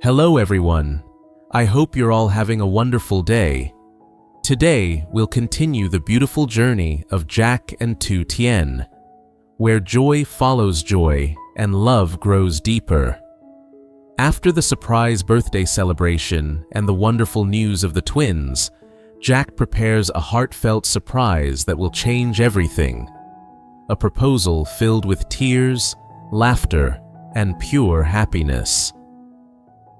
Hello everyone. I hope you're all having a wonderful day. Today, we'll continue the beautiful journey of Jack and Tu Tien, where joy follows joy and love grows deeper. After the surprise birthday celebration and the wonderful news of the twins, Jack prepares a heartfelt surprise that will change everything. A proposal filled with tears, laughter, and pure happiness.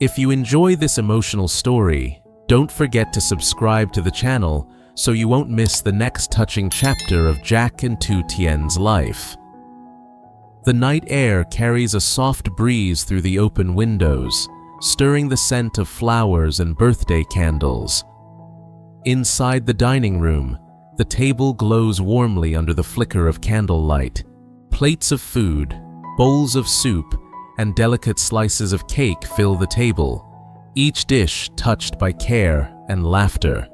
If you enjoy this emotional story, don't forget to subscribe to the channel so you won't miss the next touching chapter of Jack and Tu Tien's life. The night air carries a soft breeze through the open windows, stirring the scent of flowers and birthday candles. Inside the dining room, the table glows warmly under the flicker of candlelight. Plates of food, bowls of soup, and delicate slices of cake fill the table, each dish touched by care and laughter.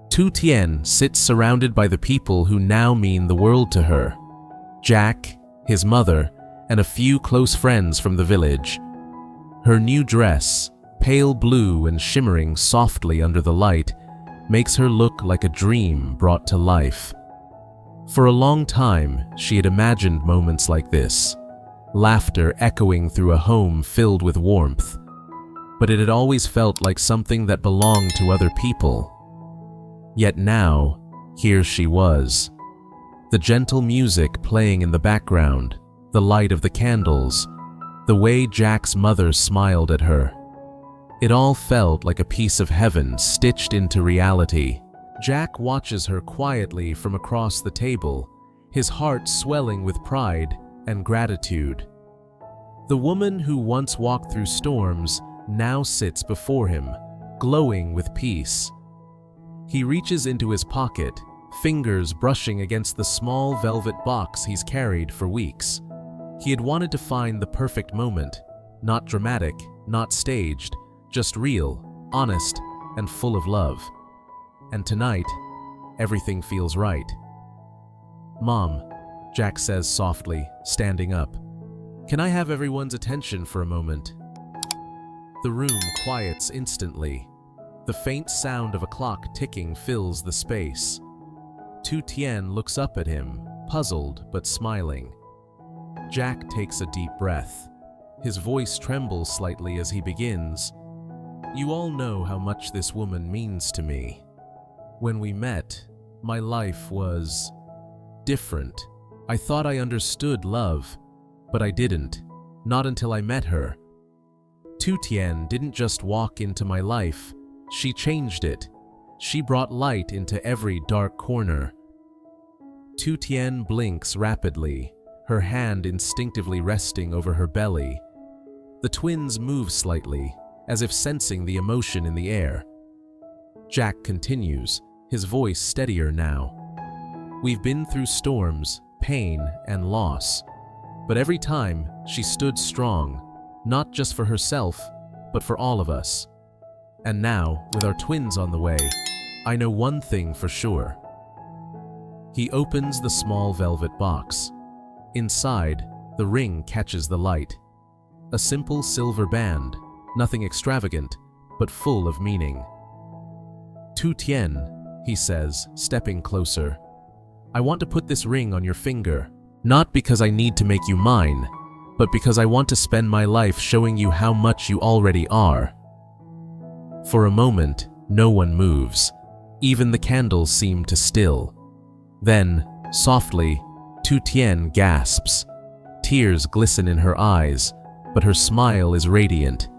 Tu Tien sits surrounded by the people who now mean the world to her. Jack, his mother, and a few close friends from the village. Her new dress, pale blue and shimmering softly under the light, makes her look like a dream brought to life. For a long time, she had imagined moments like this. Laughter echoing through a home filled with warmth. But it had always felt like something that belonged to other people. Yet now, here she was. The gentle music playing in the background, the light of the candles, the way Jack's mother smiled at her. It all felt like a piece of heaven stitched into reality. Jack watches her quietly from across the table, his heart swelling with pride and gratitude. The woman who once walked through storms now sits before him, glowing with peace. He reaches into his pocket, fingers brushing against the small velvet box he's carried for weeks. He had wanted to find the perfect moment, not dramatic, not staged, just real, honest, and full of love. And tonight, everything feels right. "Mom," Jack says softly, standing up. "Can I have everyone's attention for a moment?" The room quiets instantly. The faint sound of a clock ticking fills the space. Tu Tien looks up at him, puzzled but smiling. Jack takes a deep breath. His voice trembles slightly as he begins. "You all know how much this woman means to me. When we met, my life was different. I thought I understood love, but I didn't, not until I met her. Tu Tien didn't just walk into my life, she changed it. She brought light into every dark corner." Tu Tien blinks rapidly, her hand instinctively resting over her belly. The twins move slightly, as if sensing the emotion in the air. Jack continues, his voice steadier now. "We've been through storms, pain, and loss. But every time, she stood strong, not just for herself, but for all of us. And now, with our twins on the way, I know one thing for sure." He opens the small velvet box. Inside, the ring catches the light. A simple silver band, nothing extravagant, but full of meaning. "Tu Tien," he says, stepping closer. "I want to put this ring on your finger, not because I need to make you mine, but because I want to spend my life showing you how much you already are." For a moment, no one moves. Even the candles seem to still. Then, softly, Tu Tien gasps. Tears glisten in her eyes, but her smile is radiant.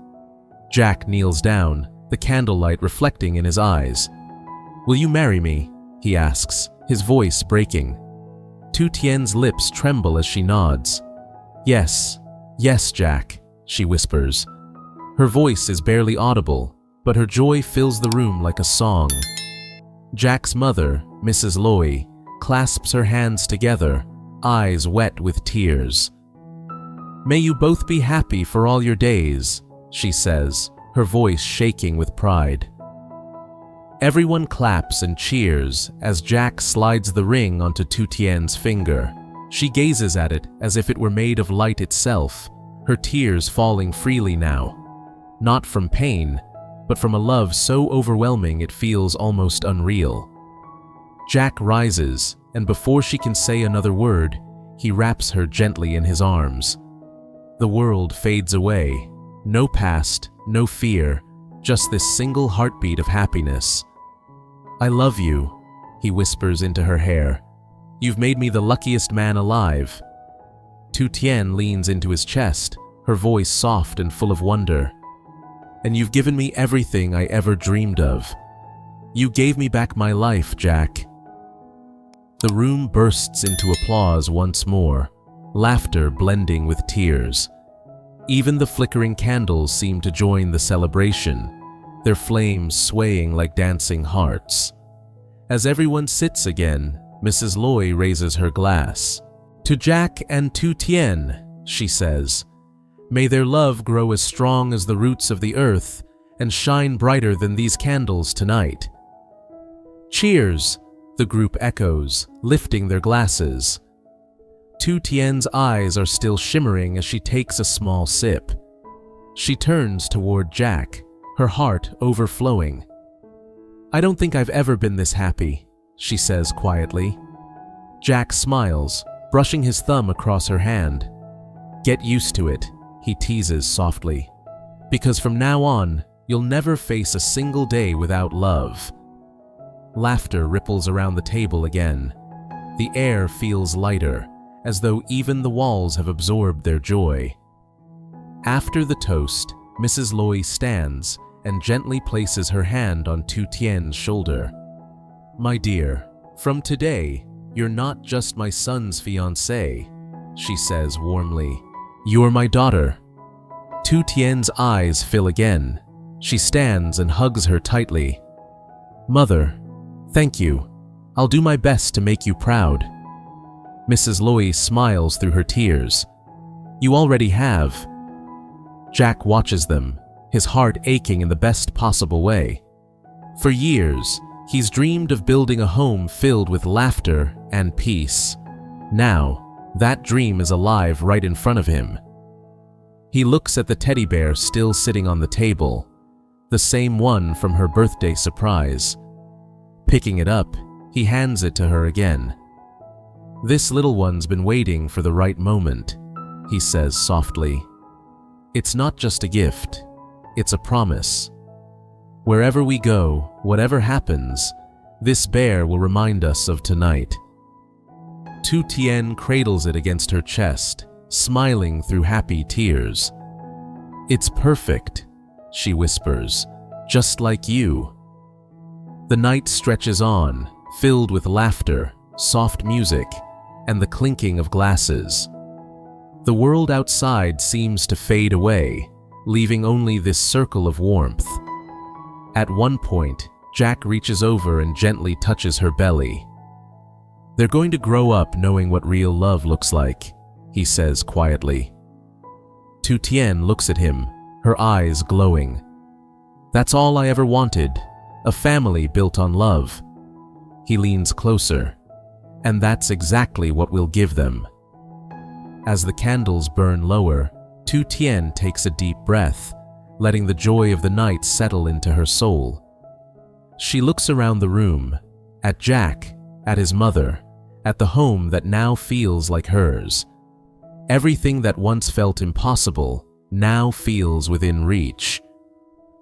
Jack kneels down, the candlelight reflecting in his eyes. "Will you marry me?" he asks, his voice breaking. Tu Tien's lips tremble as she nods. "Yes, yes, Jack," she whispers. Her voice is barely audible, but her joy fills the room like a song. Jack's mother, Mrs. Ly, clasps her hands together, eyes wet with tears. "May you both be happy for all your days," she says, her voice shaking with pride. Everyone claps and cheers as Jack slides the ring onto Tu Tien's finger. She gazes at it as if it were made of light itself, her tears falling freely now. not from pain, but from a love so overwhelming it feels almost unreal. Jack rises, and before she can say another word, he wraps her gently in his arms. The world fades away. No past, no fear, just this single heartbeat of happiness. "I love you," he whispers into her hair. "You've made me the luckiest man alive." Tu Tien leans into his chest, her voice soft and full of wonder. "And you've given me everything I ever dreamed of. You gave me back my life, Jack." The room bursts into applause once more, laughter blending with tears. Even the flickering candles seem to join the celebration, their flames swaying like dancing hearts. As everyone sits again, Mrs. Ly raises her glass. "To Jack and Tu Tien," she says, "may their love grow as strong as the roots of the earth and shine brighter than these candles tonight." "Cheers," the group echoes, lifting their glasses. Tu Tien's eyes are still shimmering as she takes a small sip. She turns toward Jack, her heart overflowing. "I don't think I've ever been this happy," she says quietly. Jack smiles, brushing his thumb across her hand. "Get used to it," he teases softly, "because from now on, you'll never face a single day without love." Laughter ripples around the table again. The air feels lighter, as though even the walls have absorbed their joy. After the toast, Mrs. Ly stands and gently places her hand on Tu Tien's shoulder. "My dear, from today, you're not just my son's fiancée," she says warmly. "You're my daughter." Tu Tien's eyes fill again. She stands and hugs her tightly. "Mother, thank you. I'll do my best to make you proud." Mrs. Ly smiles through her tears. "You already have." Jack watches them, his heart aching in the best possible way. For years, he's dreamed of building a home filled with laughter and peace. Now, that dream is alive right in front of him. He looks at the teddy bear still sitting on the table, the same one from her birthday surprise. Picking it up, he hands it to her again. "This little one's been waiting for the right moment," he says softly. "It's not just a gift, it's a promise. Wherever we go, whatever happens, this bear will remind us of tonight." Tu Tien cradles it against her chest, smiling through happy tears. "It's perfect," she whispers, "just like you." The night stretches on, filled with laughter, soft music, and the clinking of glasses. The world outside seems to fade away, leaving only this circle of warmth. At one point, Jack reaches over and gently touches her belly. "They're going to grow up knowing what real love looks like," he says quietly. Tu Tien looks at him, her eyes glowing. "That's all I ever wanted, a family built on love." He leans closer. "And that's exactly what we'll give them." As the candles burn lower, Tu Tien takes a deep breath, letting the joy of the night settle into her soul. She looks around the room, at Jack, at his mother, at the home that now feels like hers. Everything that once felt impossible now feels within reach.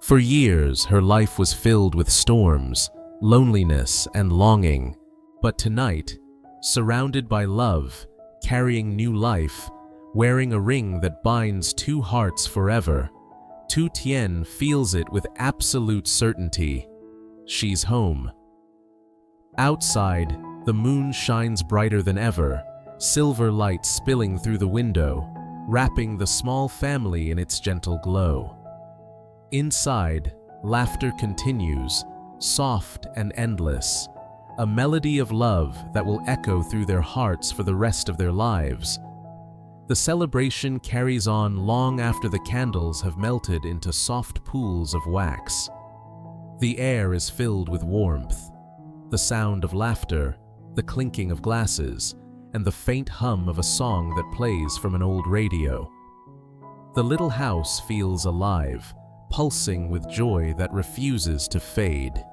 For years, her life was filled with storms, loneliness, and longing, but tonight, surrounded by love, carrying new life, wearing a ring that binds two hearts forever, Tu Tien feels it with absolute certainty. She's home. Outside, the moon shines brighter than ever, silver light spilling through the window, wrapping the small family in its gentle glow. Inside, laughter continues, soft and endless, a melody of love that will echo through their hearts for the rest of their lives. The celebration carries on long after the candles have melted into soft pools of wax. The air is filled with warmth, the sound of laughter, the clinking of glasses, and the faint hum of a song that plays from an old radio. The little house feels alive, pulsing with joy that refuses to fade.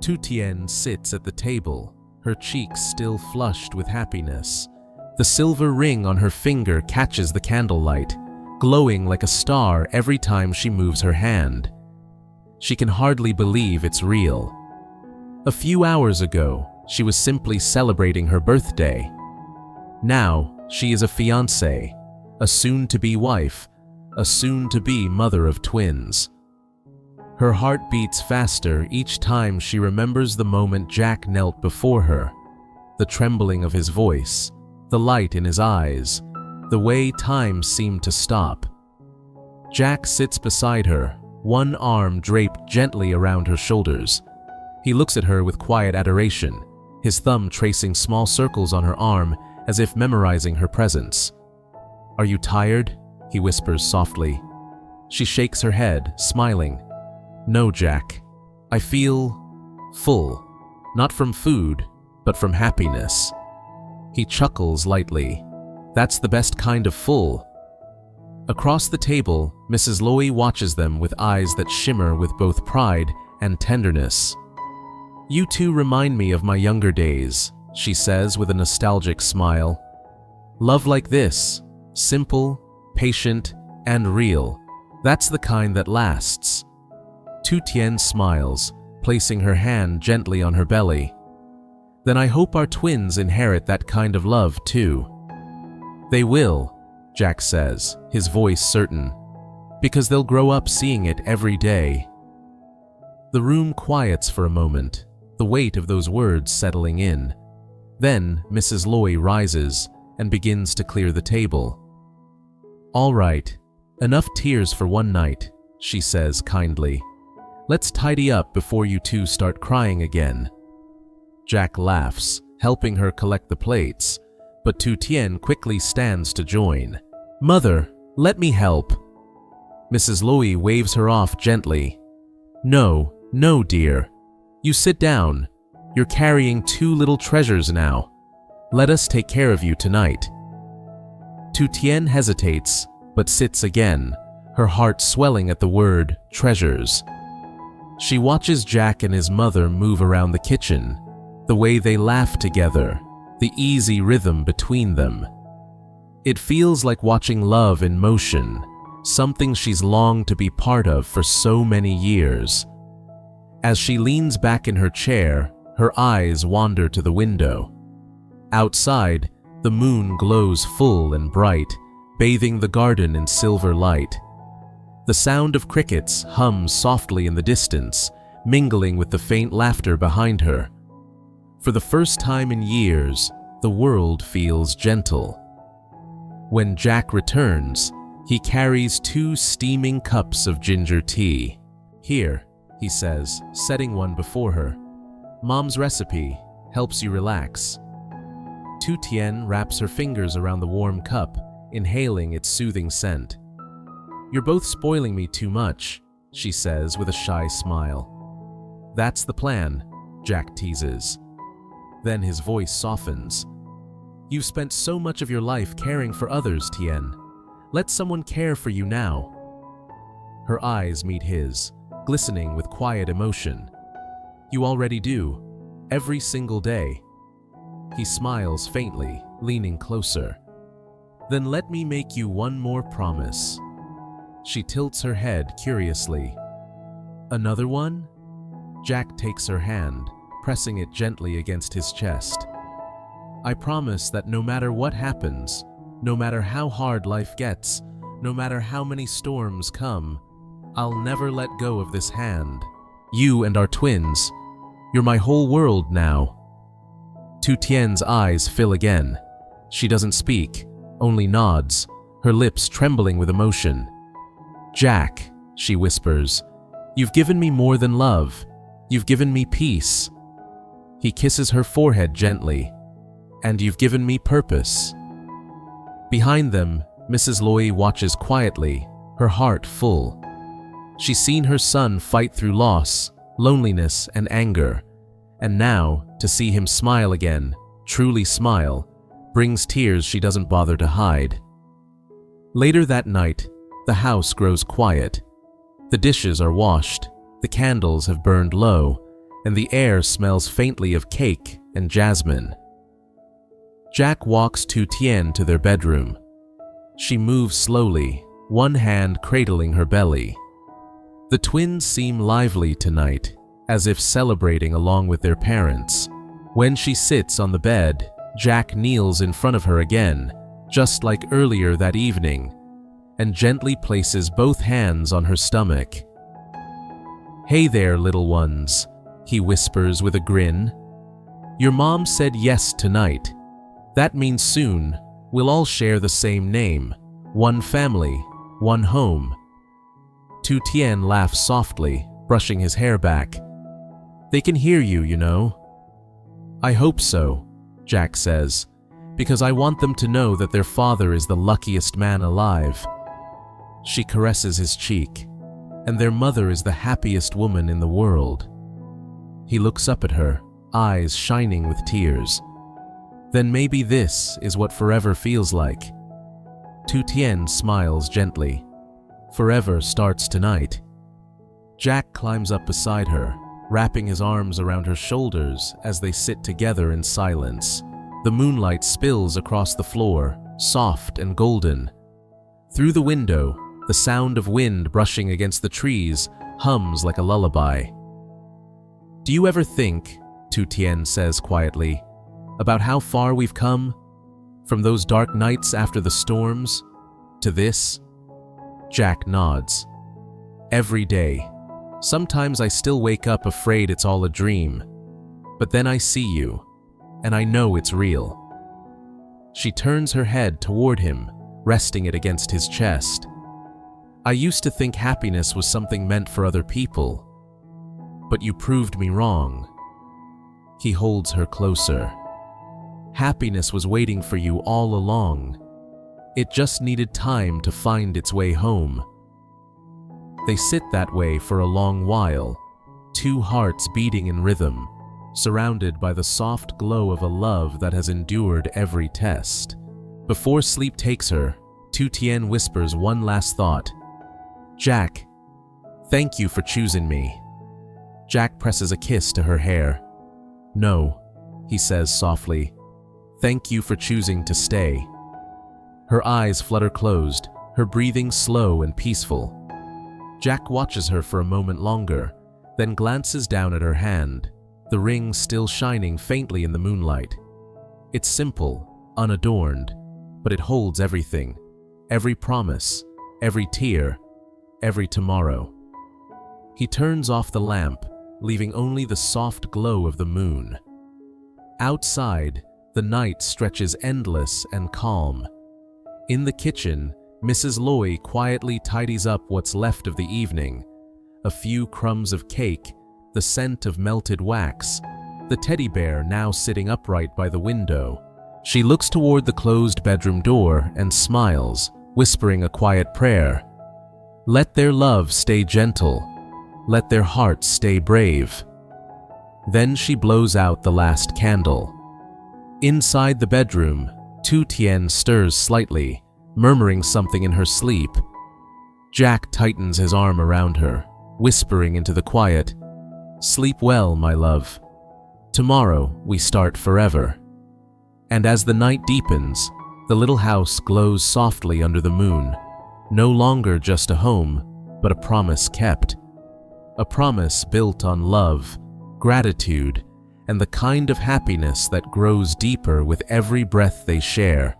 Tu Tien sits at the table, her cheeks still flushed with happiness. The silver ring on her finger catches the candlelight, glowing like a star every time she moves her hand. She can hardly believe it's real. A few hours ago, she was simply celebrating her birthday. Now, she is a fiancée, a soon-to-be wife, a soon-to-be mother of twins. Her heart beats faster each time she remembers the moment Jack knelt before her, the trembling of his voice, the light in his eyes, the way time seemed to stop. Jack sits beside her, one arm draped gently around her shoulders. He looks at her with quiet adoration, his thumb tracing small circles on her arm as if memorizing her presence. "Are you tired?" he whispers softly. She shakes her head, smiling. "No, Jack. I feel full, not from food, but from happiness." He chuckles lightly. "That's the best kind of full." Across the table, Mrs. Loy watches them with eyes that shimmer with both pride and tenderness. "You two remind me of my younger days," she says with a nostalgic smile. "Love like this, simple, patient, and real. That's the kind that lasts." Tu Tien smiles, placing her hand gently on her belly. "Then I hope our twins inherit that kind of love too." "They will," Jack says, his voice certain, "because they'll grow up seeing it every day." The room quiets for a moment, the weight of those words settling in. Then Mrs. Loy rises and begins to clear the table. "All right, enough tears for one night," she says kindly. "Let's tidy up before you two start crying again." Jack laughs, helping her collect the plates, but Tu Tien quickly stands to join. "Mother, let me help." Mrs. Loy waves her off gently. "No, no, dear. You sit down. You're carrying two little treasures now. Let us take care of you tonight." Tu Tien hesitates, but sits again, her heart swelling at the word treasures. She watches Jack and his mother move around the kitchen, the way they laugh together, the easy rhythm between them. It feels like watching love in motion, something she's longed to be part of for so many years. As she leans back in her chair, her eyes wander to the window. Outside, the moon glows full and bright, bathing the garden in silver light. The sound of crickets hums softly in the distance, mingling with the faint laughter behind her. For the first time in years, the world feels gentle. When Jack returns, he carries 2 steaming cups of ginger tea. "Here," he says, setting one before her. "Mom's recipe helps you relax." Tu Tien wraps her fingers around the warm cup, inhaling its soothing scent. "You're both spoiling me too much," she says with a shy smile. "That's the plan," Jack teases. Then his voice softens. "You've spent so much of your life caring for others, Tien. Let someone care for you now." Her eyes meet his, glistening with quiet emotion. "You already do, every single day." He smiles faintly, leaning closer. "Then let me make you one more promise." She tilts her head curiously. "Another one?" Jack takes her hand, pressing it gently against his chest. "I promise that no matter what happens, no matter how hard life gets, no matter how many storms come, I'll never let go of this hand. You and our twins, you're my whole world now." Tu Tien's eyes fill again. She doesn't speak, only nods, her lips trembling with emotion. "Jack," she whispers, "you've given me more than love. You've given me peace." He kisses her forehead gently. "And you've given me purpose." Behind them, Mrs. Loy watches quietly, her heart full. She's seen her son fight through loss, loneliness, and anger, and now, to see him smile again, truly smile, brings tears she doesn't bother to hide. Later that night, the house grows quiet. The dishes are washed, the candles have burned low, and the air smells faintly of cake and jasmine. Jack walks Tu Tien to their bedroom. She moves slowly, one hand cradling her belly. The twins seem lively tonight, as if celebrating along with their parents. When she sits on the bed, Jack kneels in front of her again, just like earlier that evening, and gently places both hands on her stomach. "Hey there, little ones," he whispers with a grin. "Your mom said yes tonight. That means soon we'll all share the same name, one family, one home." Tu Tien laughs softly, brushing his hair back. "They can hear you, you know." "I hope so," Jack says, "because I want them to know that their father is the luckiest man alive." She caresses his cheek, "And their mother is the happiest woman in the world." He looks up at her, eyes shining with tears. "Then maybe this is what forever feels like." Tu Tien smiles gently. "Forever starts tonight." Jack climbs up beside her, wrapping his arms around her shoulders as they sit together in silence. The moonlight spills across the floor, soft and golden. Through the window, the sound of wind brushing against the trees hums like a lullaby. "Do you ever think," Tu Tien says quietly, "about how far we've come? From those dark nights after the storms, to this?" Jack nods. "Every day. Sometimes I still wake up afraid it's all a dream. But then I see you, and I know it's real." She turns her head toward him, resting it against his chest. "I used to think happiness was something meant for other people, but you proved me wrong." He holds her closer. "Happiness was waiting for you all along. It just needed time to find its way home." They sit that way for a long while, two hearts beating in rhythm, surrounded by the soft glow of a love that has endured every test. Before sleep takes her, Tu Tien whispers one last thought. "Jack, thank you for choosing me." Jack presses a kiss to her hair. "No," he says softly. "Thank you for choosing to stay." Her eyes flutter closed, her breathing slow and peaceful. Jack watches her for a moment longer, then glances down at her hand, the ring still shining faintly in the moonlight. It's simple, unadorned, but it holds everything, every promise, every tear, every tomorrow. He turns off the lamp, leaving only the soft glow of the moon. Outside, the night stretches endless and calm. In the kitchen, Mrs. Ly quietly tidies up what's left of the evening. A few crumbs of cake, the scent of melted wax, the teddy bear now sitting upright by the window. She looks toward the closed bedroom door and smiles, whispering a quiet prayer. Let their love stay gentle. Let their hearts stay brave. Then she blows out the last candle. Inside the bedroom, Tu Tien stirs slightly, murmuring something in her sleep. Jack tightens his arm around her, whispering into the quiet, "Sleep well, my love. Tomorrow we start forever." And as the night deepens, the little house glows softly under the moon, no longer just a home, but a promise kept. A promise built on love, gratitude, and the kind of happiness that grows deeper with every breath they share.